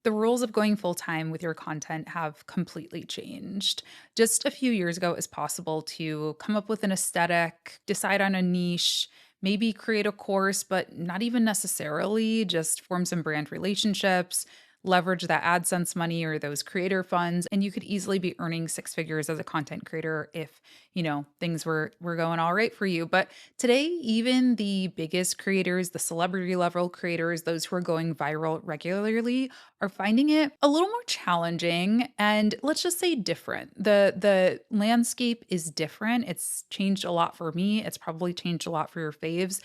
The rules of going full time with your content have completely changed. Just a few years ago, it was possible to come up with an aesthetic, decide on a niche, maybe create a course, but not even necessarily, just form some brand relationships, leverage that AdSense money or those creator funds, and you could easily be earning six figures as a content creator if, things were going all right for you. But today, even the biggest creators, the celebrity level creators, those who are going viral regularly, are finding it a little more challenging and let's just say different. The landscape is different. It's changed a lot for me. It's probably changed a lot for your faves.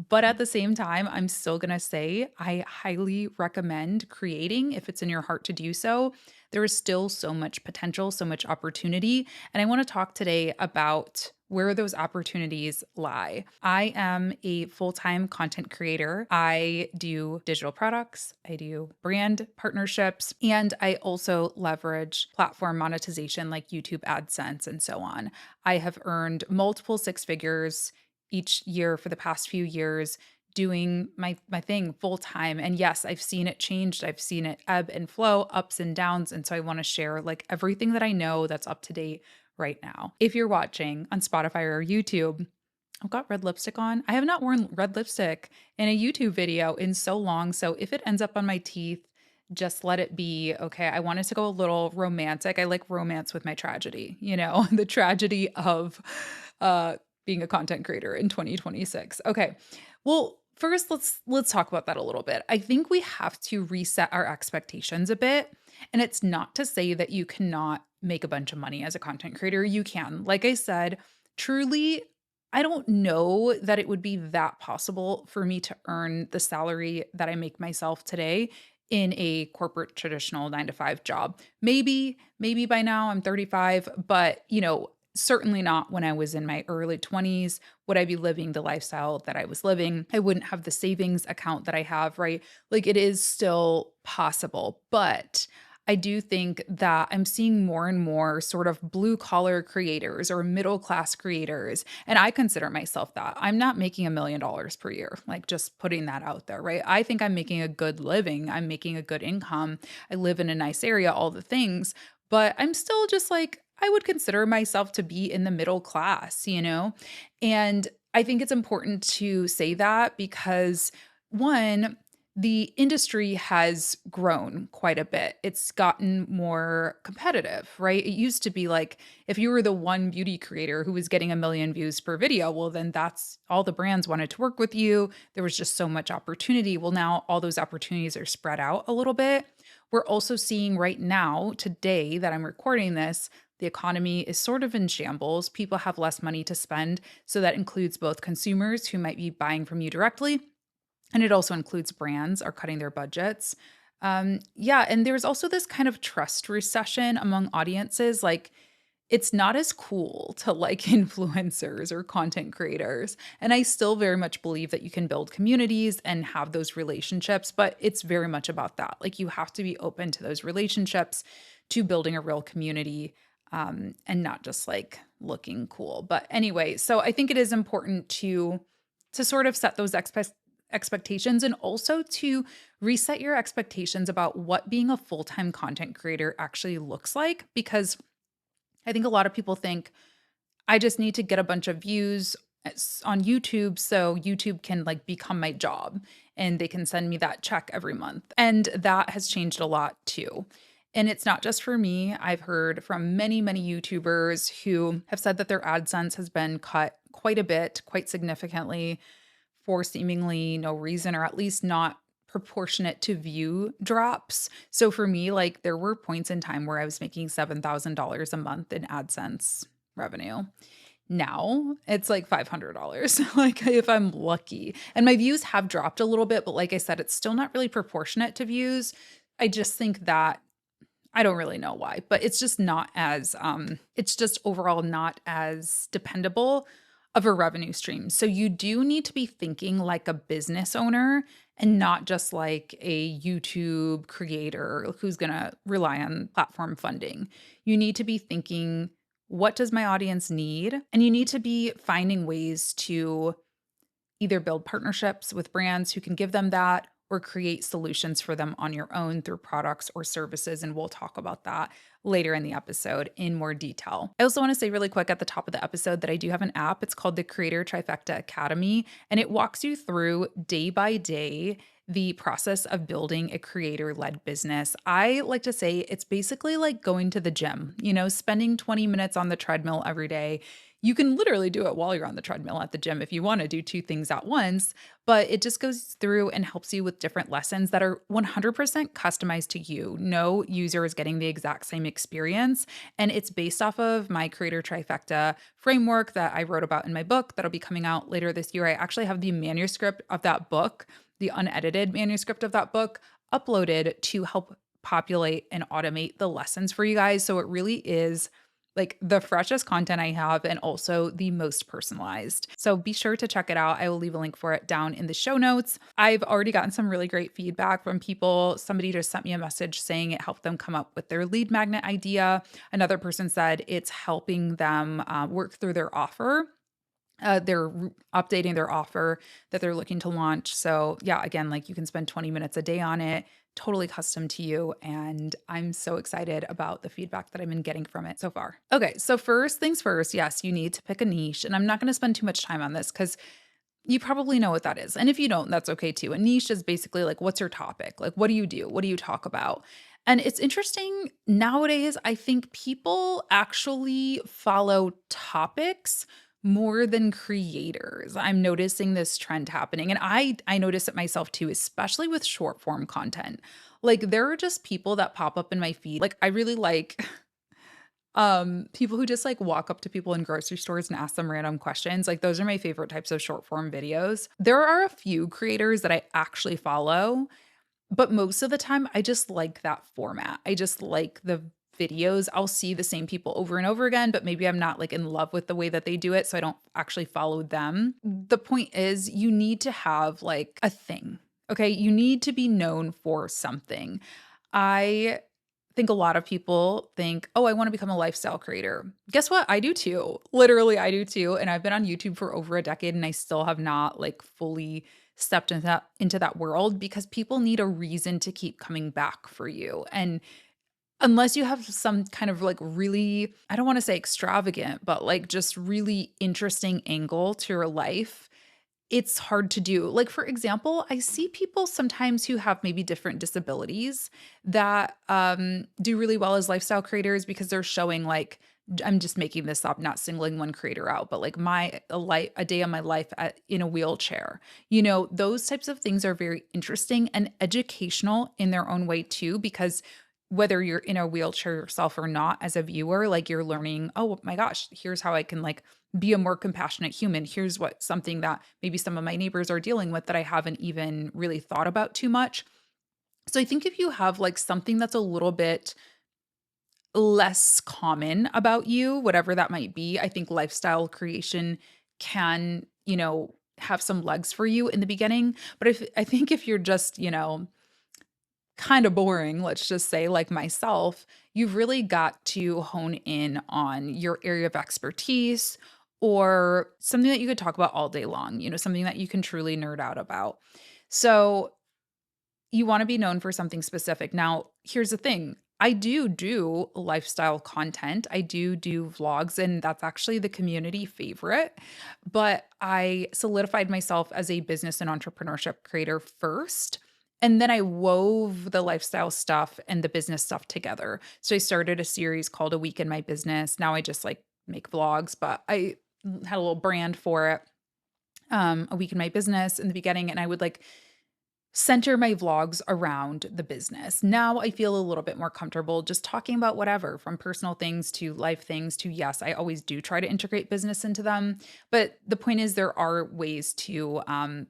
But at the same time, I'm still going to say I highly recommend creating if it's in your heart to do so. There is still so much potential, so much opportunity. And I want to talk today about where those opportunities lie. I am a full time content creator. I do digital products, I do brand partnerships, and I also leverage platform monetization like YouTube AdSense and so on. I have earned multiple six figures each year for the past few years doing my thing full time. And yes, I've seen it changed. I've seen it ebb and flow, ups and downs. And so I want to share like everything that I know that's up to date right now. If you're watching on Spotify or YouTube, I've got red lipstick on. I have not worn red lipstick in a YouTube video in so long. So if it ends up on my teeth, just let it be. Okay. I wanted to go a little romantic. I like romance with my tragedy, the tragedy of being a content creator in 2026. Okay. Well, first let's talk about that a little bit. I think we have to reset our expectations a bit. And it's not to say that you cannot make a bunch of money as a content creator. You can. Like I said, truly, I don't know that it would be that possible for me to earn the salary that I make myself today in a corporate traditional 9 to 5 job. Maybe by now I'm 35, but certainly not when I was in my early 20s. Would I be living the lifestyle that I was living? I wouldn't have the savings account that I have, right? Like it is still possible, but I do think that I'm seeing more and more sort of blue collar creators or middle class creators. And I consider myself that. I'm not making $1 million per year, like just putting that out there, right? I think I'm making a good living. I'm making a good income. I live in a nice area, all the things, but I'm still just like, I would consider myself to be in the middle class. And I think it's important to say that because one, the industry has grown quite a bit. It's gotten more competitive, right? It used to be like if you were the one beauty creator who was getting 1 million views per video, well, then that's all the brands wanted to work with you. There was just so much opportunity. Well, now all those opportunities are spread out a little bit. We're also seeing right now, today that I'm recording this, the economy is sort of in shambles. People have less money to spend. So that includes both consumers who might be buying from you directly, and it also includes brands are cutting their budgets. Yeah, and there's also this kind of trust recession among audiences. Like, it's not as cool to like influencers or content creators. And I still very much believe that you can build communities and have those relationships, but it's very much about that. Like, you have to be open to those relationships, to building a real community, and not just like looking cool. But anyway, so I think it is important to sort of set those expectations and also to reset your expectations about what being a full-time content creator actually looks like, because I think a lot of people think I just need to get a bunch of views on YouTube so YouTube can like become my job and they can send me that check every month. And that has changed a lot too. And it's not just for me. I've heard from many, many YouTubers who have said that their AdSense has been cut quite a bit, quite significantly, for seemingly no reason, or at least not proportionate to view drops. So for me, like there were points in time where I was making $7,000 a month in AdSense revenue. Now it's like $500, like if I'm lucky. And my views have dropped a little bit, but like I said, it's still not really proportionate to views. I just think that I don't really know why, but it's just not as it's just overall not as dependable of a revenue stream. So you do need to be thinking like a business owner and not just like a YouTube creator who's going to rely on platform funding. You need to be thinking, what does my audience need? And you need to be finding ways to either build partnerships with brands who can give them that, or create solutions for them on your own through products or services. And we'll talk about that later in the episode in more detail. I also want to say really quick at the top of the episode that I do have an app. It's called the Creator Trifecta Academy, and it walks you through day by day the process of building a creator led business. I like to say it's basically like going to the gym, spending 20 minutes on the treadmill every day. You can literally do it while you're on the treadmill at the gym if you want to do two things at once, but it just goes through and helps you with different lessons that are 100% customized to you. No user is getting the exact same experience. And it's based off of my Creator Trifecta framework that I wrote about in my book that'll be coming out later this year. I actually have the manuscript of that book, the unedited manuscript of that book, uploaded to help populate and automate the lessons for you guys. So it really is like the freshest content I have and also the most personalized. So be sure to check it out. I will leave a link for it down in the show notes. I've already gotten some really great feedback from people. Somebody just sent me a message saying it helped them come up with their lead magnet idea. Another person said it's helping them work through their offer. They're updating their offer that they're looking to launch. So yeah, again, like you can spend 20 minutes a day on it, totally custom to you. And I'm so excited about the feedback that I've been getting from it so far. Okay, so first things first, yes, you need to pick a niche. And I'm not going to spend too much time on this because you probably know what that is. And if you don't, that's okay too. A niche is basically like, what's your topic? Like, what do you do? What do you talk about? And it's interesting nowadays, I think people actually follow topics more than creators. I'm noticing this trend happening. And I notice it myself too, especially with short form content. Like there are just people that pop up in my feed. Like I really like people who just like walk up to people in grocery stores and ask them random questions. Like those are my favorite types of short form videos. There are a few creators that I actually follow, but most of the time I just like that format. I just like the videos. I'll see the same people over and over again, but maybe I'm not like in love with the way that they do it, so I don't actually follow them. The point is you need to have like a thing. Okay? You need to be known for something. I think a lot of people think, "Oh, I want to become a lifestyle creator." Guess what? I do too. Literally, I do too, and I've been on YouTube for over a decade and I still have not like fully stepped into that world because people need a reason to keep coming back for you. And unless you have some kind of like really, I don't want to say extravagant, but like just really interesting angle to your life, it's hard to do. Like, for example, I see people sometimes who have maybe different disabilities that do really well as lifestyle creators because they're showing like, I'm just making this up, not singling one creator out, but like a day of my life in a wheelchair. Those types of things are very interesting and educational in their own way too, because whether you're in a wheelchair yourself or not, as a viewer, like you're learning, oh my gosh, here's how I can like be a more compassionate human. Here's what something that maybe some of my neighbors are dealing with that I haven't even really thought about too much. So I think if you have like something that's a little bit less common about you, whatever that might be, I think lifestyle creation can, have some legs for you in the beginning. But I think if you're just, kind of boring, let's just say, like myself, you've really got to hone in on your area of expertise or something that you could talk about all day long, something that you can truly nerd out about. So you want to be known for something specific. Now, here's the thing. I do lifestyle content. I do vlogs, and that's actually the community favorite. But I solidified myself as a business and entrepreneurship creator first. And then I wove the lifestyle stuff and the business stuff together. So I started a series called A Week in My Business. Now I just like make vlogs, but I had a little brand for it. A Week in My Business in the beginning, and I would like center my vlogs around the business. Now I feel a little bit more comfortable just talking about whatever, from personal things to life things to, yes, I always do try to integrate business into them. But the point is, there are ways to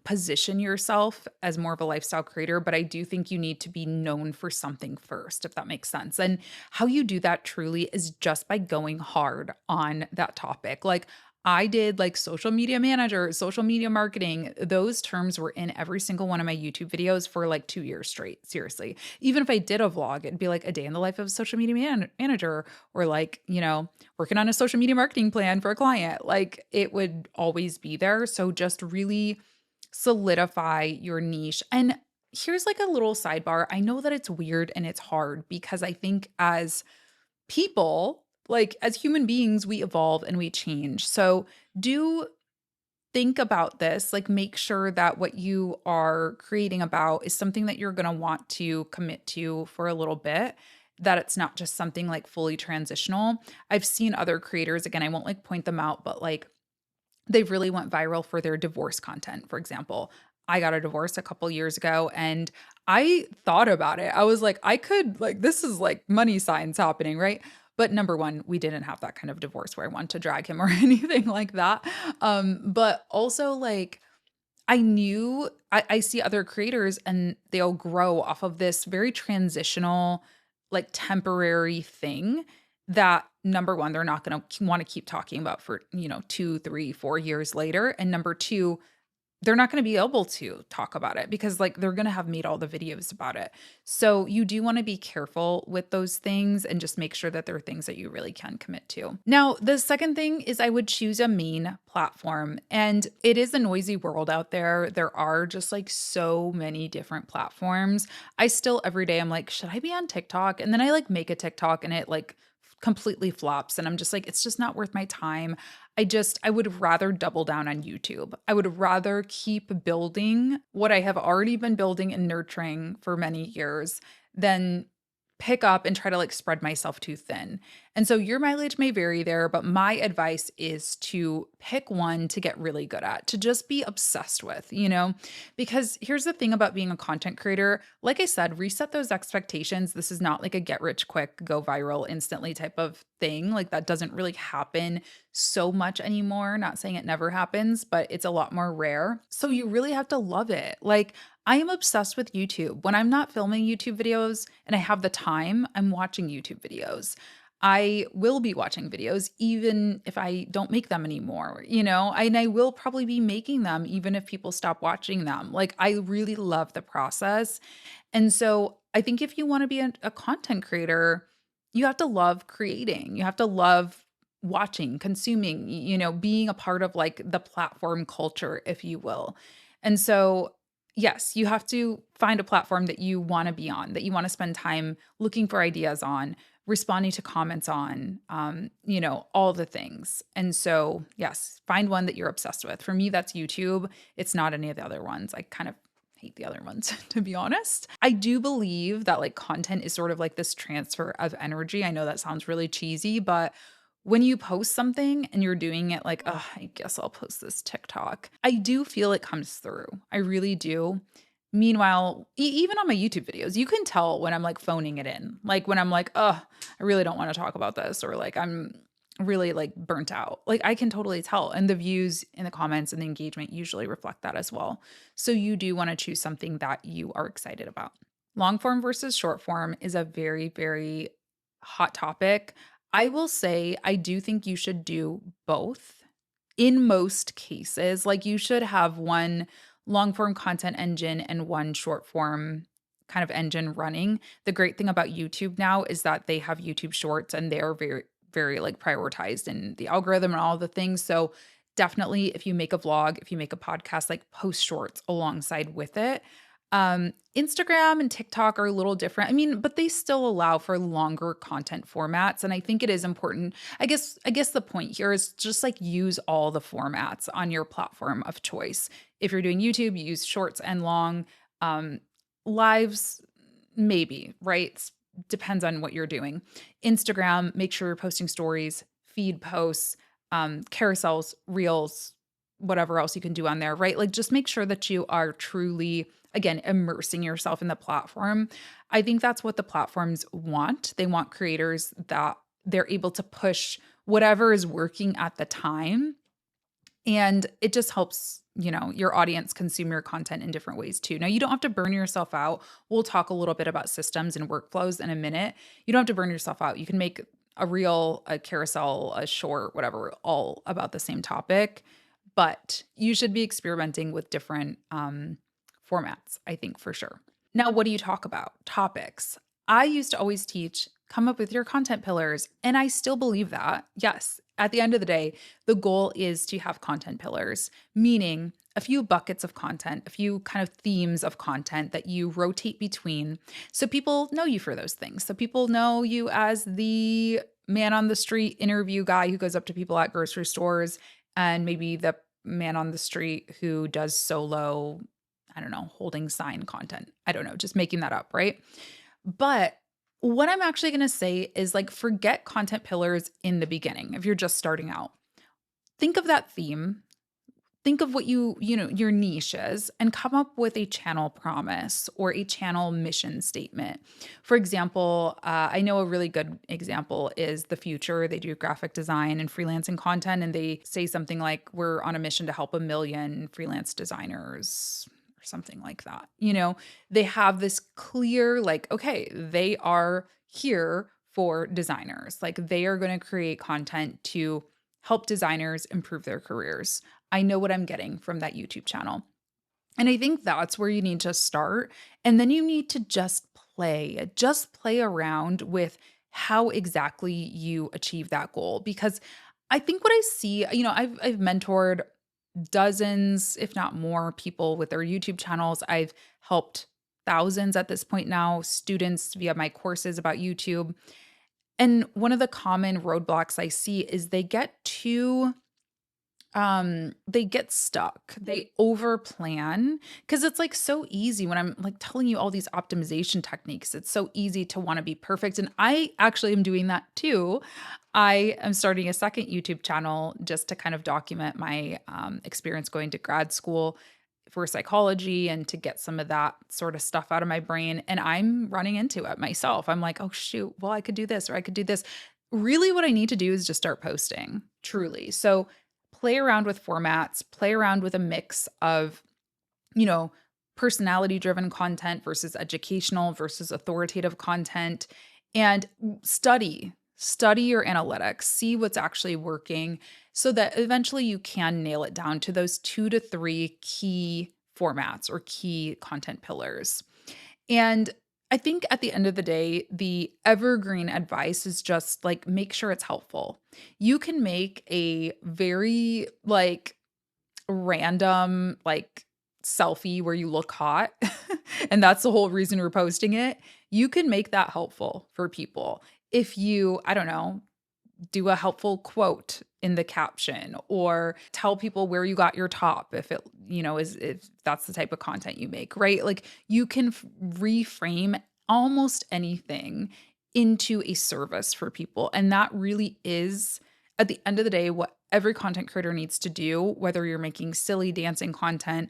position yourself as more of a lifestyle creator. But I do think you need to be known for something first, if that makes sense. And how you do that truly is just by going hard on that topic. Like, I did like social media manager, social media marketing. Those terms were in every single one of my YouTube videos for like 2 years straight. Seriously. Even if I did a vlog, it'd be like a day in the life of a social media manager, or like, working on a social media marketing plan for a client. Like it would always be there. So just really solidify your niche. And here's like a little sidebar. I know that it's weird and it's hard because I think as people, like as human beings, we evolve and we change. So do think about this, like make sure that what you are creating about is something that you're going to want to commit to for a little bit, that it's not just something like fully transitional. I've seen other creators, again, I won't like point them out, but like they really went viral for their divorce content, for example. I got a divorce a couple years ago and I thought about it. I was like, I could, like, this is like money signs happening, right? But number one, we didn't have that kind of divorce where I want to drag him or anything like that. But also, like, I see other creators and they'll grow off of this very transitional, like temporary thing that number one, they're not going to want to keep talking about for, 2, 3, 4 years later. And number two, they're not gonna be able to talk about it because, like, they're gonna have made all the videos about it. So, you do wanna be careful with those things and just make sure that they're things that you really can commit to. Now, the second thing is I would choose a main platform, and it is a noisy world out there. There are just, like, so many different platforms. I still every day I'm like, "Should I be on TikTok?" And then I, like, make a TikTok and it, like, completely flops, and I'm just like, "It's just not worth my time." I would rather double down on YouTube. I would rather keep building what I have already been building and nurturing for many years than pick up and try to like spread myself too thin. And so your mileage may vary there, but my advice is to pick one to get really good at, to just be obsessed with, Because here's the thing about being a content creator. Like I said, reset those expectations. This is not like a get rich quick, go viral instantly type of thing. Like that doesn't really happen so much anymore. Not saying it never happens, but it's a lot more rare. So you really have to love it. Like I am obsessed with YouTube. When I'm not filming YouTube videos and I have the time, I'm watching YouTube videos. I will be watching videos even if I don't make them anymore, and I will probably be making them even if people stop watching them. Like, I really love the process. And so I think if you want to be a content creator, you have to love creating. You have to love watching, consuming, being a part of like the platform culture, if you will. And so, yes, you have to find a platform that you want to be on, that you want to spend time looking for ideas on, responding to comments on, all the things. And so, yes, find one that you're obsessed with. For me, that's YouTube. It's not any of the other ones. I kind of hate the other ones, to be honest. I do believe that like content is sort of like this transfer of energy. I know that sounds really cheesy, but when you post something and you're doing it like, oh, I guess I'll post this TikTok, I do feel it comes through. I really do. Meanwhile, even on my YouTube videos, you can tell when I'm like phoning it in. Like when I'm like, oh, I really don't want to talk about this, or like I'm really like burnt out. Like I can totally tell. And the views in the comments and the engagement usually reflect that as well. So you do want to choose something that you are excited about. Long form versus short form is a very, very hot topic. I will say, I do think you should do both in most cases. Like you should have one long form content engine and one short form kind of engine running. The great thing about YouTube now is that they have YouTube shorts and they are very, very like prioritized in the algorithm and all the things. So definitely if you make a vlog, if you make a podcast, like post shorts alongside with it. Instagram and TikTok are a little different. I mean, but they still allow for longer content formats. And I think it is important. I guess the point here is just like use all the formats on your platform of choice. If you're doing YouTube, you use shorts and long. Lives, maybe, right? Depends on what you're doing. Instagram, make sure you're posting stories, feed posts, carousels, reels, whatever else you can do on there, right? Like just make sure that you are truly, again, immersing yourself in the platform. I think that's what the platforms want. They want creators that they're able to push whatever is working at the time. And it just helps, your audience consume your content in different ways too. Now, you don't have to burn yourself out. We'll talk a little bit about systems and workflows in a minute. You don't have to burn yourself out. You can make a reel, a carousel, a short, whatever, all about the same topic. But you should be experimenting with different formats, I think, for sure. Now, what do you talk about? Topics. I used to always teach, come up with your content pillars. And I still believe that. Yes, at the end of the day, the goal is to have content pillars, meaning a few buckets of content, a few kind of themes of content that you rotate between so people know you for those things. So people know you as the man on the street interview guy who goes up to people at grocery stores, and maybe the man on the street who does solo, I don't know, holding sign content. I don't know, just making that up, right? But what I'm actually going to say is like forget content pillars in the beginning if you're just starting out. Think of that theme, think of what your niche is, and come up with a channel promise or a channel mission statement. For example, I know a really good example is The Future. They do graphic design and freelancing content, and they say something like, we're on a mission to help 1 million freelance designers or something like that. They have this clear, like, okay, they are here for designers. Like, they are going to create content to help designers improve their careers. I know what I'm getting from that YouTube channel. And I think that's where you need to start. And then you need to just play around with how exactly you achieve that goal. Because I think what I see, I've mentored dozens, if not more, people with their YouTube channels. I've helped thousands at this point now, students via my courses about YouTube. And one of the common roadblocks I see is they get stuck. They over plan because it's like so easy when I'm like telling you all these optimization techniques. It's so easy to want to be perfect. And I actually am doing that too. I am starting a second YouTube channel just to kind of document my experience going to grad school for psychology and to get some of that sort of stuff out of my brain. And I'm running into it myself. I'm like, oh, shoot, well, I could do this or I could do this. Really, what I need to do is just start posting, truly. So, play around with formats, play around with a mix of, you know, personality driven content versus educational versus authoritative content, and study your analytics, see what's actually working so that eventually you can nail it down to those 2 to 3 key formats or key content pillars. And I think at the end of the day, the evergreen advice is just like make sure it's helpful. You can make a very like random like selfie where you look hot and that's the whole reason you're posting it. You can make that helpful for people. If you, I don't know, do a helpful quote in the caption or tell people where you got your top if it is if that's the type of content you make, right? Like you can reframe almost anything into a service for people, and that really is at the end of the day what every content creator needs to do, whether you're making silly dancing content,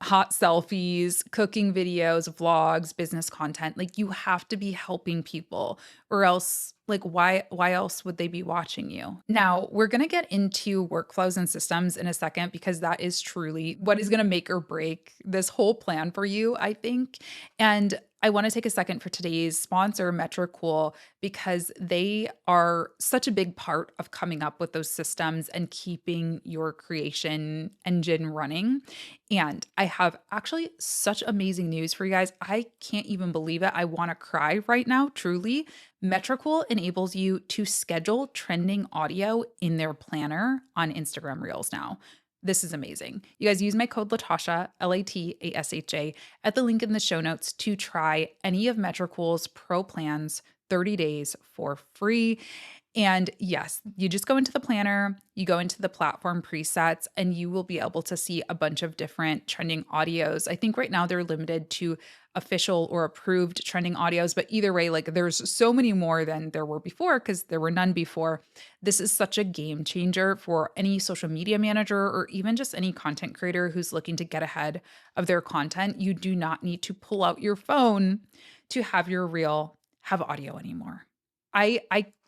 hot selfies, cooking videos, vlogs, business content. Like you have to be helping people or else like why else would they be watching you? Now, we're going to get into workflows and systems in a second because that is truly what is going to make or break this whole plan for you, I think. And I want to take a second for today's sponsor, Metricool, because they are such a big part of coming up with those systems and keeping your creation engine running. And I have actually such amazing news for you guys. I can't even believe it. I want to cry right now, truly. Metricool enables you to schedule trending audio in their planner on Instagram Reels now. This is amazing. You guys use my code LaTasha, LATASHA, at the link in the show notes to try any of Metricool's pro plans 30 days for free. And yes, you just go into the planner, you go into the platform presets, and you will be able to see a bunch of different trending audios. I think right now they're limited to official or approved trending audios, but either way, like there's so many more than there were before because there were none before. This is such a game changer for any social media manager or even just any content creator who's looking to get ahead of their content. You do not need to pull out your phone to have your reel have audio anymore. I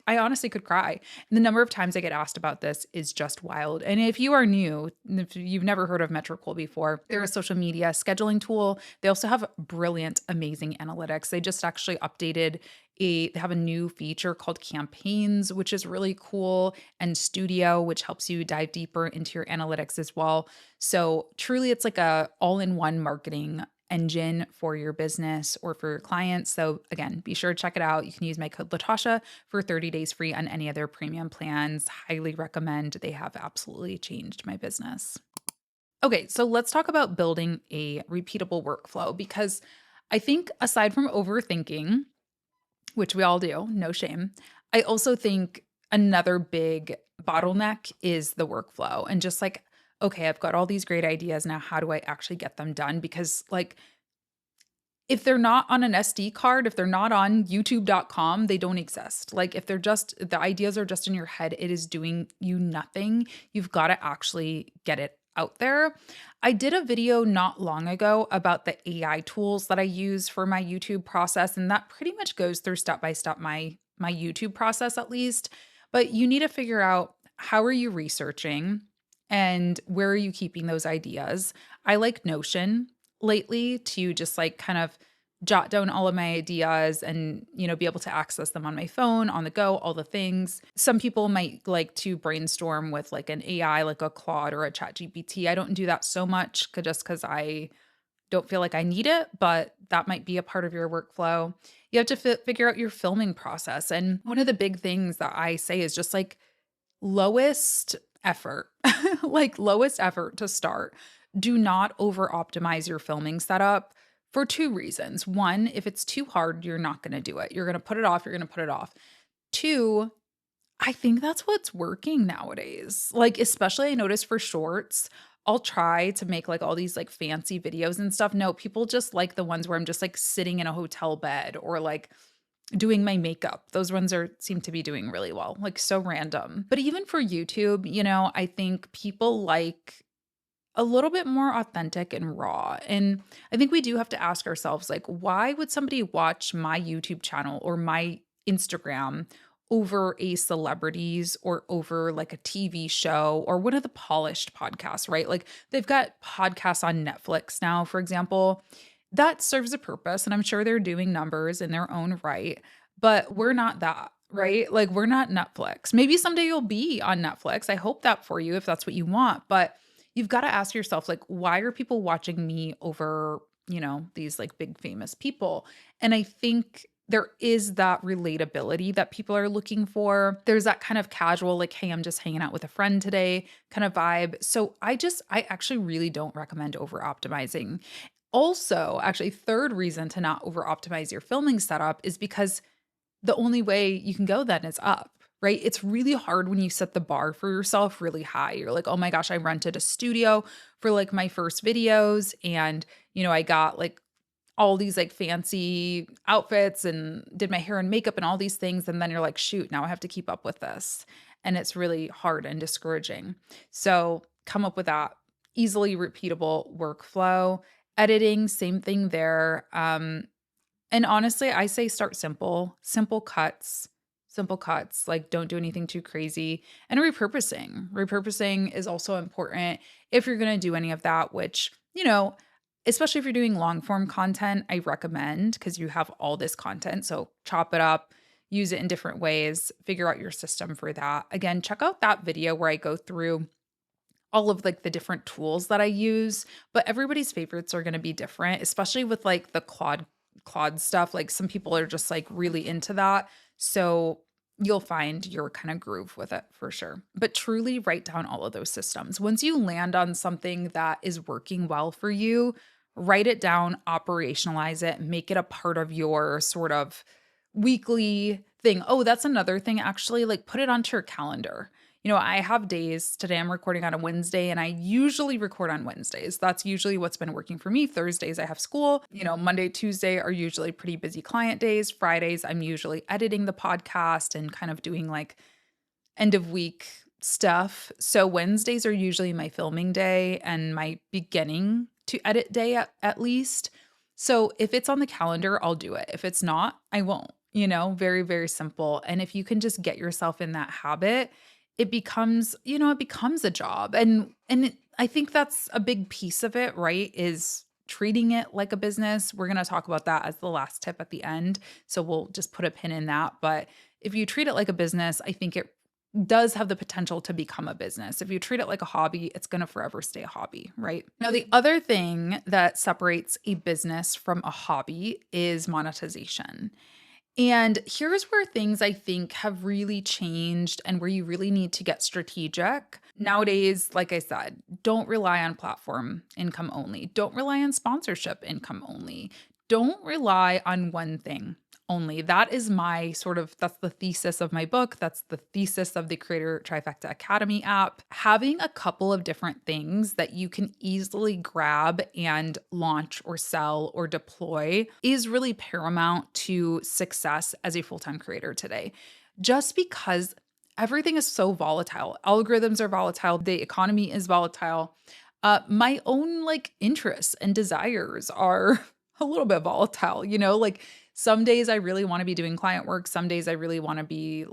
honestly could cry. And the number of times I get asked about this is just wild. And if you are new, if you've never heard of Metricool before, they're a social media scheduling tool. They also have brilliant, amazing analytics. They just actually updated they have a new feature called Campaigns, which is really cool, and Studio, which helps you dive deeper into your analytics as well. So truly it's like a all-in-one marketing engine for your business or for your clients. So again, be sure to check it out. You can use my code LaTasha for 30 days free on any of their premium plans. Highly recommend. They have absolutely changed my business. Okay, so let's talk about building a repeatable workflow because I think aside from overthinking, which we all do, no shame, I also think another big bottleneck is the workflow and just like, okay, I've got all these great ideas now. How do I actually get them done? Because, like, if they're not on an SD card, if they're not on youtube.com, they don't exist. Like, if they're just the ideas are just in your head, it is doing you nothing. You've got to actually get it out there. I did a video not long ago about the AI tools that I use for my YouTube process, and that pretty much goes through step by step my YouTube process at least. But you need to figure out, how are you researching and where are you keeping those ideas? I like Notion lately to just like kind of jot down all of my ideas and, be able to access them on my phone, on the go, all the things. Some people might like to brainstorm with like an AI, like a Claude or a Chat GPT. I don't do that so much just because I don't feel like I need it, but that might be a part of your workflow. You have to figure out your filming process. And one of the big things that I say is just like lowest effort, like lowest effort to start. Do not over optimize your filming setup for two reasons. One, if it's too hard, you're not going to do it. You're going to put it off. You're going to put it off. Two, I think that's what's working nowadays. Like, especially I notice for shorts, I'll try to make like all these like fancy videos and stuff. No, people just like the ones where I'm just like sitting in a hotel bed or like doing my makeup. Those ones seem to be doing really well, like so random. But even for YouTube, I think people like a little bit more authentic and raw. And I think we do have to ask ourselves, like, why would somebody watch my YouTube channel or my Instagram over a celebrity's or over like a TV show or one of the polished podcasts, right? Like, they've got podcasts on Netflix now, for example. That serves a purpose. And I'm sure they're doing numbers in their own right. But we're not that, right? Like, we're not Netflix. Maybe someday you'll be on Netflix. I hope that for you if that's what you want. But you've got to ask yourself, like, why are people watching me over, these like big famous people? And I think there is that relatability that people are looking for. There's that kind of casual, like, hey, I'm just hanging out with a friend today kind of vibe. So I actually really don't recommend over optimizing. Also, actually, third reason to not over optimize your filming setup is because the only way you can go then is up, right? It's really hard when you set the bar for yourself really high. You're like, oh my gosh, I rented a studio for like my first videos and, I got like all these like fancy outfits and did my hair and makeup and all these things. And then you're like, shoot, now I have to keep up with this. And it's really hard and discouraging. So come up with that easily repeatable workflow. Editing, same thing there. And honestly, I say start simple, simple cuts, like don't do anything too crazy. And repurposing. Repurposing is also important if you're going to do any of that, which, especially if you're doing long form content, I recommend because you have all this content. So chop it up, use it in different ways, figure out your system for that. Again, check out that video where I go through all of like the different tools that I use, but everybody's favorites are going to be different, especially with like the Claude stuff. Like some people are just like really into that. So you'll find your kind of groove with it for sure. But truly write down all of those systems. Once you land on something that is working well for you, write it down, operationalize it, make it a part of your sort of weekly thing. Oh, that's another thing actually, like put it onto your calendar. I have days, today I'm recording on a Wednesday and I usually record on Wednesdays. That's usually what's been working for me. Thursdays I have school. Monday, Tuesday are usually pretty busy client days. Fridays I'm usually editing the podcast and kind of doing like end of week stuff. So Wednesdays are usually my filming day and my beginning to edit day at least. So if it's on the calendar, I'll do it. If it's not, I won't. Very, very simple. And if you can just get yourself in that habit, it becomes, it becomes a job. I think that's a big piece of it, right? Is treating it like a business. We're going to talk about that as the last tip at the end. So we'll just put a pin in that. But if you treat it like a business, I think it does have the potential to become a business. If you treat it like a hobby, it's going to forever stay a hobby, right? Now, the other thing that separates a business from a hobby is monetization. And here's where things I think have really changed and where you really need to get strategic. Nowadays, like I said, don't rely on platform income only. Don't rely on sponsorship income only. Don't rely on one thing only. That is my that's the thesis of my book. That's the thesis of the Creator Trifecta Academy app. Having a couple of different things that you can easily grab and launch or sell or deploy is really paramount to success as a full-time creator today. Just because everything is so volatile. Algorithms are volatile, the economy is volatile. My own interests and desires are a little bit volatile, like some days I really want to be doing client work, some days I really want to be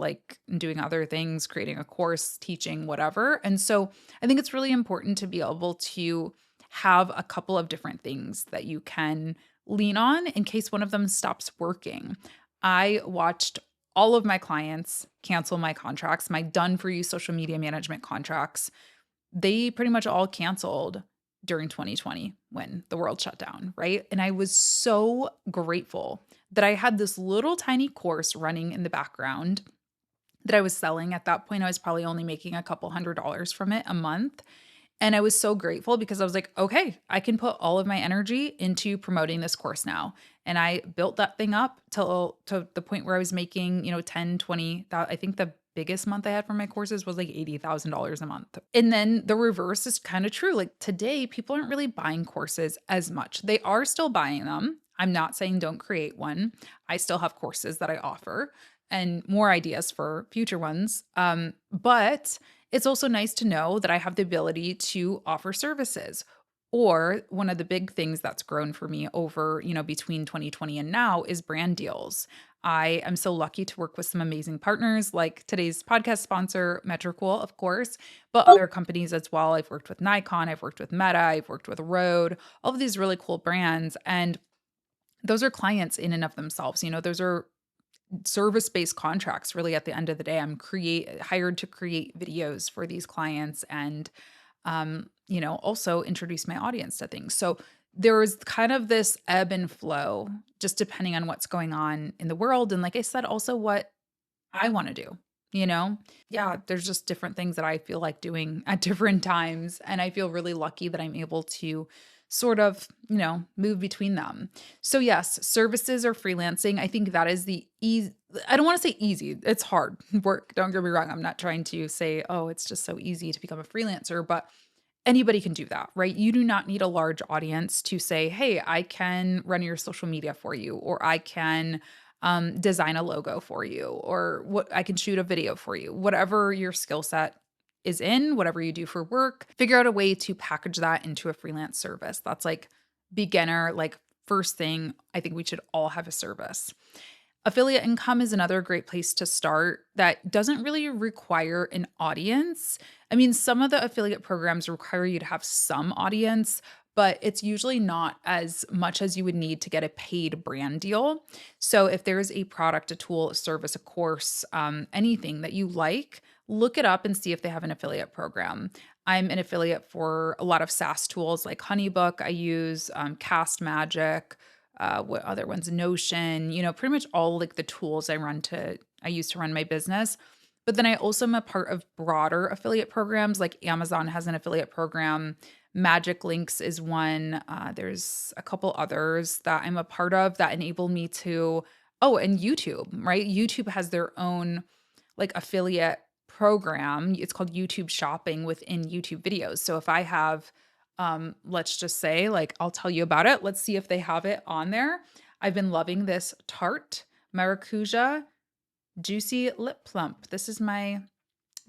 doing other things, creating a course, teaching, whatever. And so I think it's really important to be able to have a couple of different things that you can lean on in case one of them stops working. I watched all of my clients cancel my contracts, my done for you social media management contracts. They pretty much all canceled during 2020 when the world shut down, right? And I was so grateful that I had this little tiny course running in the background that I was selling. At that point, I was probably only making a couple $100s from it a month. And I was so grateful because I was like, okay, I can put all of my energy into promoting this course now. And I built that thing up to the point where I was making, 10, 20, I think the biggest month I had for my courses was like $80,000 a month. And then the reverse is kind of true. Like today, people aren't really buying courses as much. They are still buying them. I'm not saying don't create one. I still have courses that I offer and more ideas for future ones. But it's also nice to know that I have the ability to offer services. Or one of the big things that's grown for me over, between 2020 and now is brand deals. I am so lucky to work with some amazing partners like today's podcast sponsor, Metricool, of course, but other companies as well. I've worked with Nikon, I've worked with Meta, I've worked with Rode, all of these really cool brands. And those are clients in and of themselves. Those are service-based contracts really at the end of the day. I'm hired to create videos for these clients and also introduce my audience to things. So there is kind of this ebb and flow just depending on what's going on in the world and like I said also what I want to do, you know? Yeah, there's just different things that I feel like doing at different times and I feel really lucky that I'm able to sort of, move between them. So yes, services or freelancing, I think that is the easy. I don't want to say easy. It's hard work. Don't get me wrong. I'm not trying to say, oh, it's just so easy to become a freelancer, but anybody can do that, right? You do not need a large audience to say, hey, I can run your social media for you, or I can design a logo for you, or what I can shoot a video for you, whatever your skill set is in, whatever you do for work, figure out a way to package that into a freelance service. That's like beginner, like first thing, I think we should all have a service. Affiliate income is another great place to start that doesn't really require an audience. I mean, some of the affiliate programs require you to have some audience, but it's usually not as much as you would need to get a paid brand deal. So if there's a product, a tool, a service, a course, anything that you like, look it up and see if they have an affiliate program. I'm an affiliate for a lot of SaaS tools like Honeybook. I use Cast Magic. What other ones? Notion, pretty much all like the tools I use to run my business. But then I also am a part of broader affiliate programs like Amazon has an affiliate program. Magic Links is one. There's a couple others that I'm a part of that enable me to, oh, and YouTube, right? YouTube has their own like affiliate program. It's called YouTube Shopping within YouTube videos. So if I have let's just say, like, I'll tell you about it. Let's see if they have it on there. I've been loving this Tarte Maracuja Juicy Lip Plump. This is my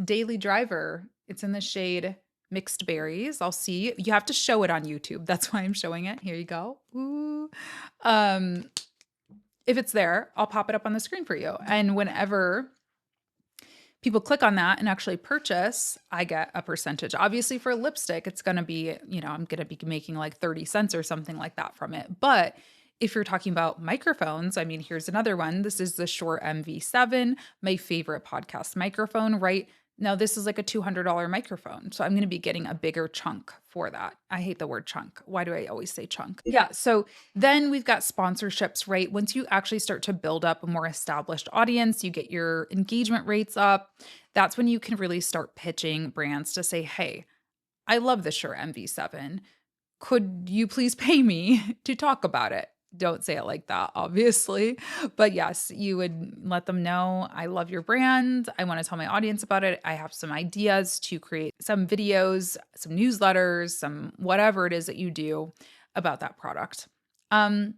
daily driver. It's in the shade Mixed Berries. I'll see. You have to show it on YouTube. That's why I'm showing it. Here you go. Ooh. If it's there, I'll pop it up on the screen for you. And whenever people click on that and actually purchase, I get a percentage. Obviously for lipstick, it's going to be, I'm going to be making like 30 cents or something like that from it. But if you're talking about microphones, I mean, here's another one. This is the Shure MV7, my favorite podcast microphone, right? Now, this is like a $200 microphone, so I'm gonna be getting a bigger chunk for that. I hate the word chunk. Why do I always say chunk? Yeah, so then we've got sponsorships, right? Once you actually start to build up a more established audience, you get your engagement rates up, that's when you can really start pitching brands to say, "Hey, I love the Shure MV7. Could you please pay me to talk about it?" Don't say it like that, obviously. But yes, you would let them know, "I love your brand. I want to tell my audience about it. I have some ideas to create some videos, some newsletters, some whatever it is that you do about that product." Um,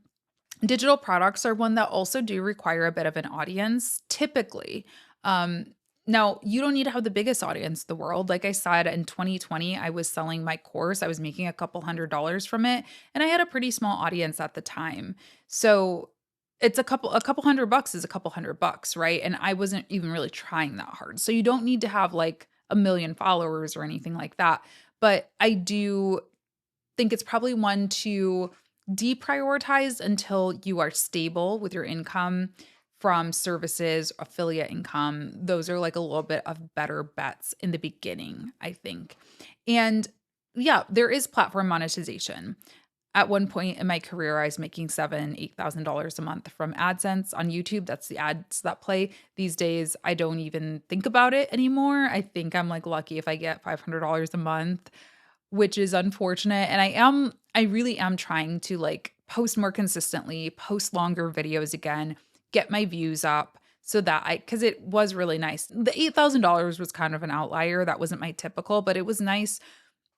Digital products are one that also do require a bit of an audience, typically. Um, Now, you don't need to have the biggest audience in the world. Like I said, in 2020, I was selling my course. I was making a couple $100s from it, and I had a pretty small audience at the time. So it's a couple $100 is a couple $100, right? And I wasn't even really trying that hard. So you don't need to have like a million followers or anything like that. But I do think it's probably one to deprioritize until you are stable with your income from services, affiliate income. Those are like a little bit of better bets in the beginning, I think. And yeah, there is platform monetization. At one point in my career, I was making $8,000 a month from AdSense on YouTube. That's the ads that play. These days, I don't even think about it anymore. I think I'm like lucky if I get $500 a month, which is unfortunate. And I really am trying to like post more consistently, post longer videos again, get my views up so that cuz it was really nice. The $8,000 was kind of an outlier. That wasn't my typical, but it was nice.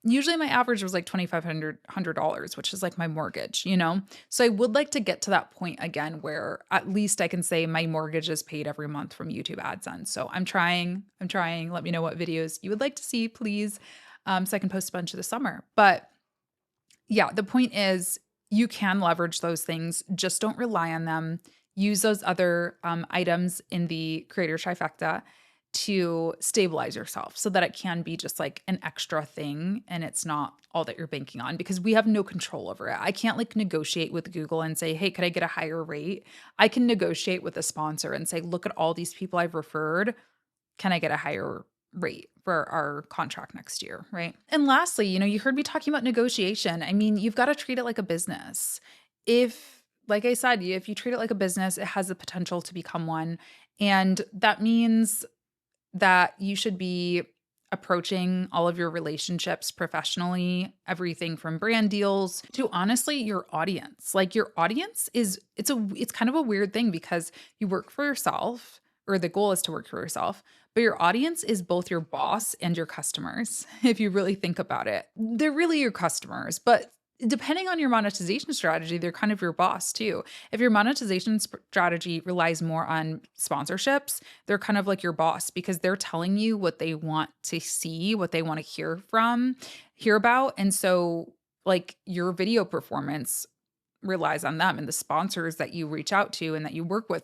Usually my average was like $2,500, which is like my mortgage, you know? So I would like to get to that point again where at least I can say my mortgage is paid every month from YouTube AdSense. So I'm trying. I'm trying. Let me know what videos you would like to see, please. So I can post a bunch of the summer. But yeah, the point is you can leverage those things. Just don't rely on them. Use those other items in the Creator Trifecta to stabilize yourself so that it can be just like an extra thing and it's not all that you're banking on because we have no control over it. I can't like negotiate with Google and say, "Hey, could I get a higher rate?" I can negotiate with a sponsor and say, "Look at all these people I've referred. Can I get a higher rate for our contract next year?" Right. And lastly, you heard me talking about negotiation. I mean, you've got to treat it like a business. If, like I said, if you treat it like a business, it has the potential to become one. And that means that you should be approaching all of your relationships professionally, everything from brand deals to honestly your audience. Like your audience it's kind of a weird thing because you work for yourself or the goal is to work for yourself, but your audience is both your boss and your customers. If you really think about it, they're really your customers, but depending on your monetization strategy, they're kind of your boss too. If your monetization strategy relies more on sponsorships, they're kind of like your boss because they're telling you what they want to see, what they want to hear about. And so, like, your video performance relies on them, and the sponsors that you reach out to and that you work with,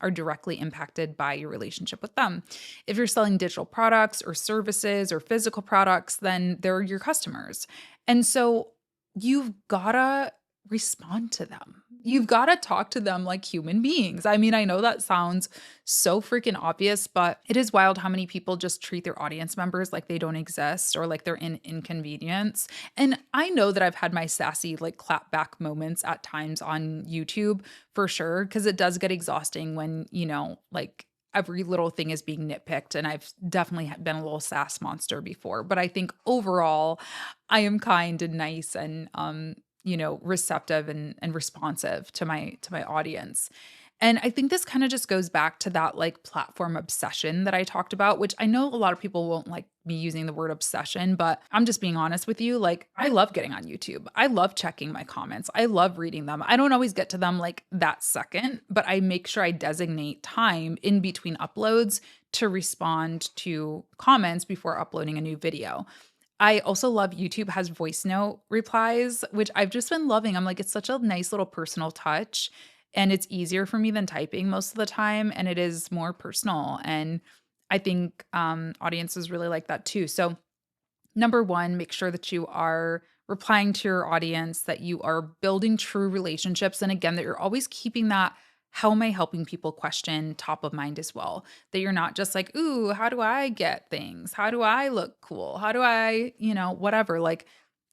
are directly impacted by your relationship with them. If you're selling digital products or services or physical products, then they're your customers. And so you've gotta respond to them. You've gotta talk to them like human beings. I mean, I know that sounds so freaking obvious, but it is wild how many people just treat their audience members like they don't exist or like they're an inconvenience. And I know that I've had my sassy, like, clap back moments at times on YouTube for sure, because it does get exhausting when, like, every little thing is being nitpicked. And I've definitely been a little sass monster before. But I think overall, I am kind and nice and receptive and responsive to my audience. And I think this kind of just goes back to that like platform obsession that I talked about, which I know a lot of people won't like me using the word obsession, but I'm just being honest with you. Like, I love getting on YouTube. I love checking my comments. I love reading them. I don't always get to them like that second, but I make sure I designate time in between uploads to respond to comments before uploading a new video. I also love YouTube has voice note replies, which I've just been loving. I'm like, it's such a nice little personal touch and it's easier for me than typing most of the time. And it is more personal. And I think audiences really like that too. So, number one, make sure that you are replying to your audience, that you are building true relationships. And again, that you're always keeping that how am I helping people question top of mind as well? That you're not just like, ooh, how do I get things? How do I look cool? How do I, whatever. Like,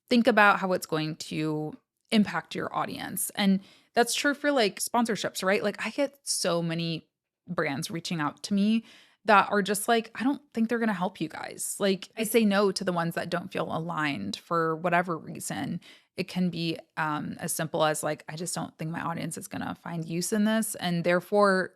think about how it's going to impact your audience. And that's true for like sponsorships, right? Like, I get so many brands reaching out to me that are just like, I don't think they're going to help you guys. Like, I say no to the ones that don't feel aligned for whatever reason. It can be as simple as like, I just don't think my audience is going to find use in this. And therefore,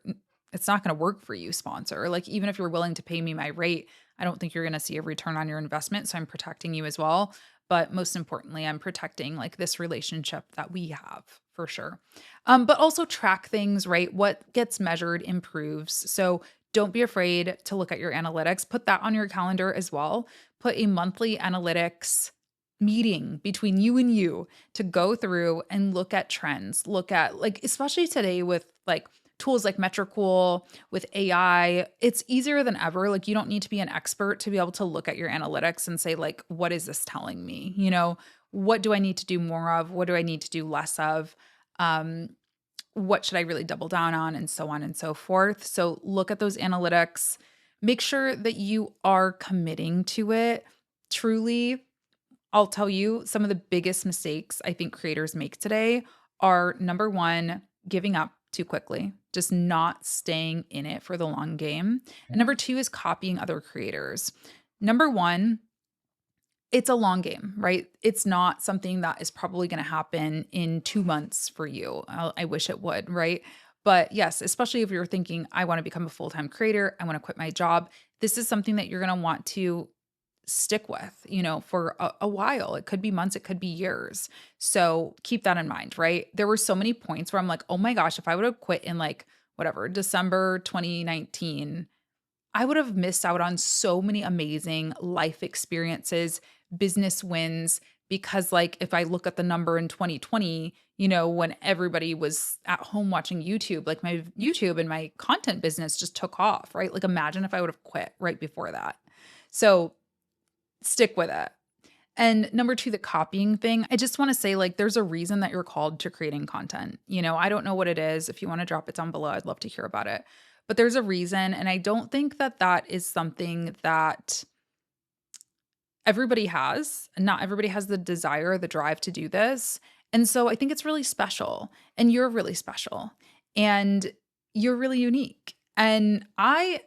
it's not going to work for you, sponsor. Like, even if you're willing to pay me my rate, I don't think you're going to see a return on your investment. So I'm protecting you as well. But most importantly, I'm protecting like this relationship that we have for sure. But also track things, right? What gets measured improves. So don't be afraid to look at your analytics. Put that on your calendar as well. Put a monthly analytics meeting between you and you to go through and look at trends. Look at, like, especially today with like tools like Metricool, with AI, it's easier than ever. Like, you don't need to be an expert to be able to look at your analytics and say, like, what is this telling me? What do I need to do more of? What do I need to do less of? Um, what should I really double down on, and so on and so forth. So look at those analytics. Make sure that you are committing to it. Truly, I'll tell you some of the biggest mistakes I think creators make today are, number one, giving up too quickly, just not staying in it for the long game. And number two is copying other creators. Number one, it's a long game, right? It's not something that is probably going to happen in 2 months for you. I wish it would, right? But yes, especially if you're thinking, I want to become a full time creator, I want to quit my job. This is something that you're going to want to stick with, for a while. It could be months, it could be years. So keep that in mind, right? There were so many points where I'm like, oh my gosh, if I would have quit in like whatever, December 2019, I would have missed out on so many amazing life experiences, business wins. Because, like, if I look at the number in 2020, when everybody was at home watching YouTube, like my YouTube and my content business just took off, right? Like, imagine if I would have quit right before that. So stick with it. And number two, the copying thing, I just want to say, like, there's a reason that you're called to creating content. I don't know what it is. If you want to drop it down below, I'd love to hear about it. But there's a reason. And I don't think that that is something that everybody has. Not everybody has the desire, the drive to do this. And so I think it's really special. And you're really special. And you're really unique. And I'm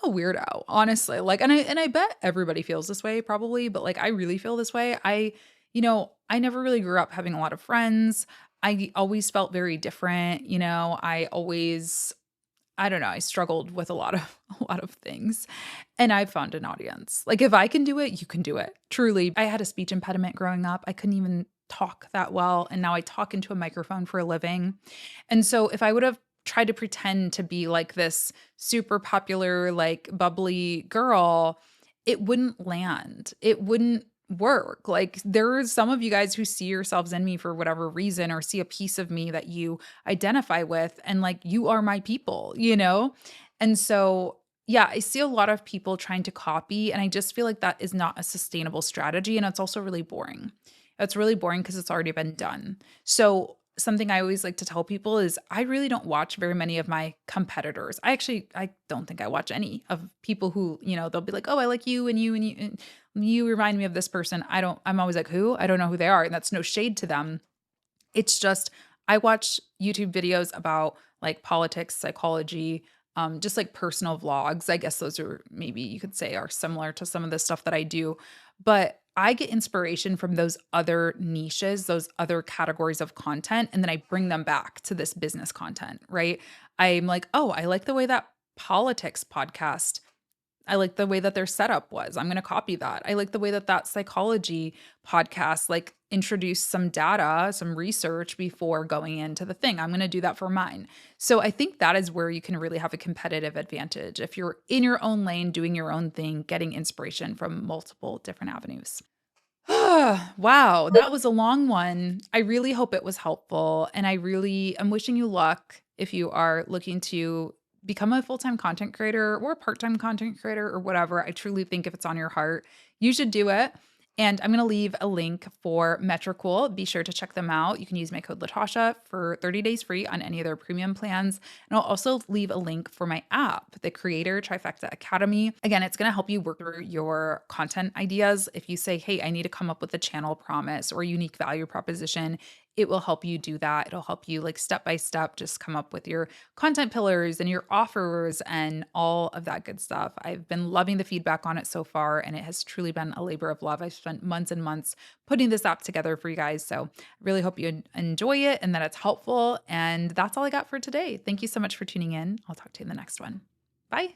a weirdo, honestly. Like, and I bet everybody feels this way probably, but like, I really feel this way. I never really grew up having a lot of friends. I always felt very different. I don't know, I struggled with a lot of a lot of things. And I found an audience. Like, if I can do it, you can do it. Truly. I had a speech impediment growing up. I couldn't even talk that well, and now I talk into a microphone for a living. And so if I would have tried to pretend to be like this super popular, like bubbly girl, it wouldn't land. It wouldn't work. Like, there's some of you guys who see yourselves in me for whatever reason, or see a piece of me that you identify with, and like, you are my people. And so yeah, I see a lot of people trying to copy, and I just feel like that is not a sustainable strategy, and it's also really boring. It's really boring because it's already been done. So something I always like to tell people is, I really don't watch very many of my competitors. I don't think I watch any of people who, they'll be like, oh, I like you and you and you. And you remind me of this person. I'm always like, who? I don't know who they are. And that's no shade to them. It's just, I watch YouTube videos about like politics, psychology, just like personal vlogs. I guess those are, maybe you could say, are similar to some of the stuff that I do. But I get inspiration from those other niches, those other categories of content, and then I bring them back to this business content, right? I'm like, oh, I like the way that politics podcast, I like the way that their setup was. I'm going to copy that. I like the way that that psychology podcast like introduced some data, some research before going into the thing. I'm going to do that for mine. So I think that is where you can really have a competitive advantage if you're in your own lane, doing your own thing, getting inspiration from multiple different avenues. Wow, that was a long one. I really hope it was helpful. And I'm wishing you luck if you are looking to become a full-time content creator or a part-time content creator or whatever. I truly think if it's on your heart, you should do it. And I'm going to leave a link for Metricool. Be sure to check them out. You can use my code Latasha for 30 days free on any of their premium plans. And I'll also leave a link for my app, the Creator Trifecta Academy. Again, it's going to help you work through your content ideas. If you say, hey, I need to come up with a channel promise or unique value proposition, it will help you do that. It'll help you like step by step just come up with your content pillars and your offers and all of that good stuff. I've been loving the feedback on it so far, and it has truly been a labor of love. I've spent months and months putting this app together for you guys. So I really hope you enjoy it and that it's helpful. And that's all I got for today. Thank you so much for tuning in. I'll talk to you in the next one. Bye.